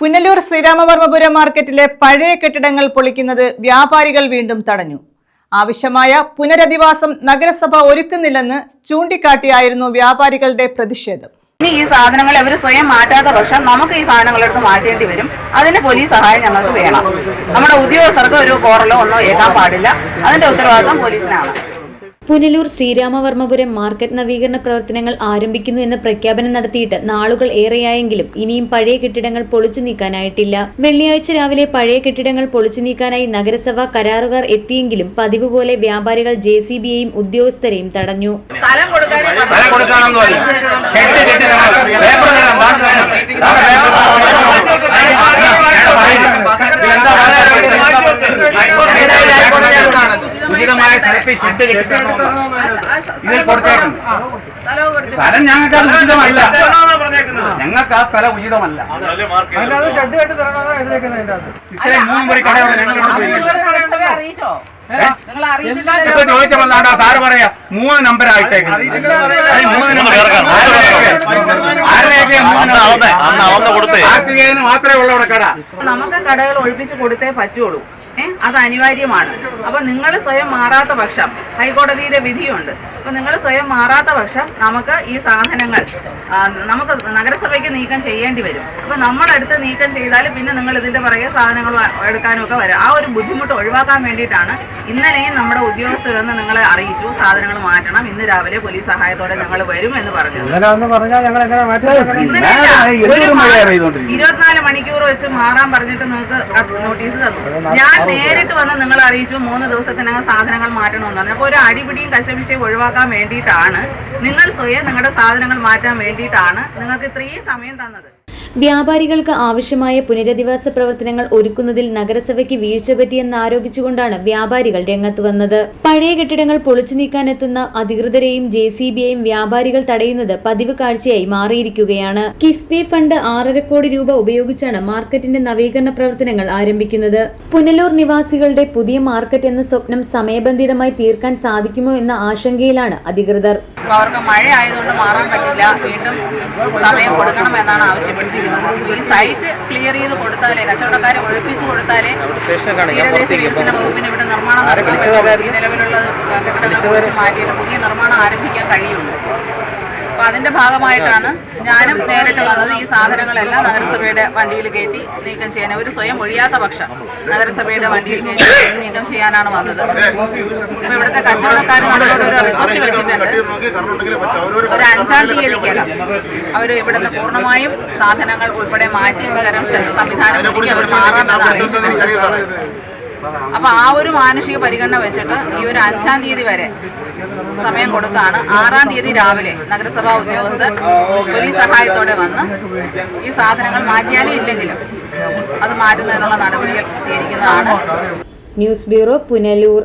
പുനലൂർ ശ്രീരാമവർമ്മപുരം മാർക്കറ്റിലെ പഴയ കെട്ടിടങ്ങൾ പൊളിക്കുന്നത് വ്യാപാരികൾ വീണ്ടും തടഞ്ഞു. ആവശ്യമായ പുനരധിവാസം നഗരസഭ ഒരുക്കുന്നില്ലെന്ന് ചൂണ്ടിക്കാട്ടിയായിരുന്നു വ്യാപാരികളുടെ പ്രതിഷേധം. ഇനി ഈ സാധനങ്ങൾ അവർ സ്വയം മാറ്റാത്ത പക്ഷം നമുക്ക് ഈ സാധനങ്ങളെടുത്ത് മാറ്റേണ്ടി വരും. അതിന് പോലീസ് സഹായം ഞങ്ങൾക്ക് വേണം. നമ്മുടെ ഉദ്യോഗസ്ഥർക്ക് ഒരു കോറലോ ഒന്നോ ഏൽക്കാൻ പാടില്ല. അതിന്റെ ഉത്തരവാദിത്വം പോലീസിനാണ്. പുനലൂർ ശ്രീരാമവർമ്മപുരം മാർക്കറ്റ് നവീകരണ പ്രവർത്തനങ്ങൾ ആരംഭിക്കുന്നു എന്ന പ്രഖ്യാപനം നടത്തിയിട്ട് നാളുകൾ ഏറെയായെങ്കിലും ഇനിയും പഴയ കെട്ടിടങ്ങൾ പൊളിച്ചു നീക്കാനായിട്ടില്ല. വെള്ളിയാഴ്ച രാവിലെ പഴയ കെട്ടിടങ്ങൾ പൊളിച്ചു നീക്കാനായി നഗരസഭ കരാറുകാർ എത്തിയെങ്കിലും പതിവ് പോലെ വ്യാപാരികൾ JCBയെയും ഉദ്യോഗസ്ഥരെയും തടഞ്ഞു. സ്ഥലം ഞങ്ങൾക്ക് ഉചിതമല്ല. ഞങ്ങൾക്ക് ആ സ്ഥലം ഉചിതമല്ല. ചോദിച്ചപ്പോഴാണ് സാറ് പറയാ 3 നമ്പർ ആയിട്ടേക്കുന്നത്. മാത്രമേ ഉള്ളൂ അവിടെ കട. നമുക്ക് കടകൾ ഒഴിപ്പിച്ച് കൊടുത്തേ പറ്റുള്ളൂ. അത് അനിവാര്യമാണ്. അപ്പൊ നിങ്ങൾ സ്വയം മാറാത്ത പക്ഷം ഹൈക്കോടതിയിലെ വിധിയുണ്ട്. അപ്പൊ നിങ്ങൾ സ്വയം മാറാത്ത പക്ഷം നമുക്ക് ഈ സാധനങ്ങൾ നമുക്ക് നഗരസഭയ്ക്ക് നീക്കം ചെയ്യേണ്ടി വരും. അപ്പൊ നമ്മളടുത്ത് നീക്കം ചെയ്താൽ പിന്നെ നിങ്ങൾ ഇതിന്റെ പുറകെ സാധനങ്ങൾ എടുക്കാനും ഒക്കെ വരും. ആ ഒരു ബുദ്ധിമുട്ട് ഒഴിവാക്കാൻ വേണ്ടിയിട്ടാണ് ഇന്നലെയും നമ്മുടെ ഉദ്യോഗസ്ഥരൊന്ന് നിങ്ങളെ അറിയിച്ചു സാധനങ്ങൾ മാറ്റണം, ഇന്ന് രാവിലെ പോലീസ് സഹായത്തോടെ ഞങ്ങൾ വരും എന്ന് പറഞ്ഞത്. 24 മണിക്കൂർ വെച്ച് മാറാൻ പറഞ്ഞിട്ട് നിങ്ങൾക്ക് നോട്ടീസ് തന്നു. ഞാൻ നേരിട്ട് വന്ന് നിങ്ങളെ അറിയിച്ചു 3 ദിവസത്തിനകം സാധനങ്ങൾ മാറ്റണമെന്ന് പറഞ്ഞു. അപ്പോൾ ഒരു അടിപിടിയും കശപിശയും ഒഴിവാക്കാൻ വേണ്ടിയിട്ടാണ്, നിങ്ങൾ സ്വയം നിങ്ങളുടെ സാധനങ്ങൾ മാറ്റാൻ വേണ്ടിയിട്ടാണ് നിങ്ങൾക്ക് ഇത്രയും സമയം തന്നത്. വ്യാപാരികൾക്ക് ആവശ്യമായ പുനരധിവാസ പ്രവർത്തനങ്ങൾ ഒരുക്കുന്നതിൽ നഗരസഭയ്ക്ക് വീഴ്ച പറ്റിയെന്ന് ആരോപിച്ചുകൊണ്ടാണ് വ്യാപാരികൾ രംഗത്ത് വന്നത്. പഴയ കെട്ടിടങ്ങൾ പൊളിച്ചു നീക്കാനെത്തുന്ന അധികൃതരെയും JCBയെയും വ്യാപാരികൾ തടയുന്നത് പതിവ് കാഴ്ചയായി മാറിയിരിക്കുകയാണ്. കിഫ്ബി ഫണ്ട് 6.5 കോടി രൂപ ഉപയോഗിച്ചാണ് മാർക്കറ്റിന്റെ നവീകരണ പ്രവർത്തനങ്ങൾ ആരംഭിക്കുന്നത്. പുനലൂർ നിവാസികളുടെ പുതിയ മാർക്കറ്റ് എന്ന സ്വപ്നം സമയബന്ധിതമായി തീർക്കാൻ സാധിക്കുമോ എന്ന ആശങ്കയിലാണ് അധികൃതർ. അവർക്ക് മഴ ആയതുകൊണ്ട് മാറാൻ പറ്റില്ല, വീണ്ടും സമയം കൊടുക്കണമെന്നാണ് ആവശ്യപ്പെട്ടിരിക്കുന്നത്. ഈ സൈറ്റ് ക്ലിയർ ചെയ്ത് കൊടുത്താലേ, കച്ചവടക്കാരെ ഒഴിപ്പിച്ചു കൊടുത്താലേ തീരദേശ വികസന വകുപ്പിന് ഇവിടെ നിർമ്മാണം ഈ നിലവിലുള്ള കെട്ടിടങ്ങൾ മാറ്റിയിട്ട് പുതിയ നിർമ്മാണം ആരംഭിക്കാൻ കഴിയുള്ളൂ. അപ്പൊ അതിന്റെ ഭാഗമായിട്ടാണ് ഞാനും നേരിട്ട് വന്നത്. ഈ സാധനങ്ങളെല്ലാം നഗരസഭയുടെ വണ്ടിയിൽ കയറ്റി നീക്കം ചെയ്യാൻ, ഒരു സ്വയം ഒഴിയാത്ത പക്ഷം നഗരസഭയുടെ വണ്ടിയിൽ കയറ്റി നീക്കം ചെയ്യാനാണ് വന്നത്. അപ്പൊ ഇവിടുത്തെ കച്ചവടക്കാർ നമ്മളോട് ഒരു റിക്വസ്റ്റ് വെച്ചിട്ടുണ്ട്, ഒരു 5-ാം തീയതിക്കകം അവർ ഇവിടുന്ന് പൂർണ്ണമായും സാധനങ്ങൾ ഉൾപ്പെടെ മാറ്റി പകരം സംവിധാനം ഒരുക്കി അവർ മാറാമെന്ന് അറിയിച്ചിട്ടുണ്ട്. അപ്പൊ ആ ഒരു മാനുഷിക പരിഗണന വെച്ചിട്ട് ഈ ഒരു 5-ാം തീയതി വരെ സമയം കൊടുത്താണ്. 6-ാം തീയതി രാവിലെ നഗരസഭാ ഉദ്യോഗസ്ഥർ പോലീസ് സഹായത്തോടെ വന്ന് ഈ സാധനങ്ങൾ മാറ്റിയാലും ഇല്ലെങ്കിലും അത് മാറ്റുന്നതിനുള്ള നടപടികൾ സ്വീകരിക്കുന്നതാണ്. News bureau, Punalur.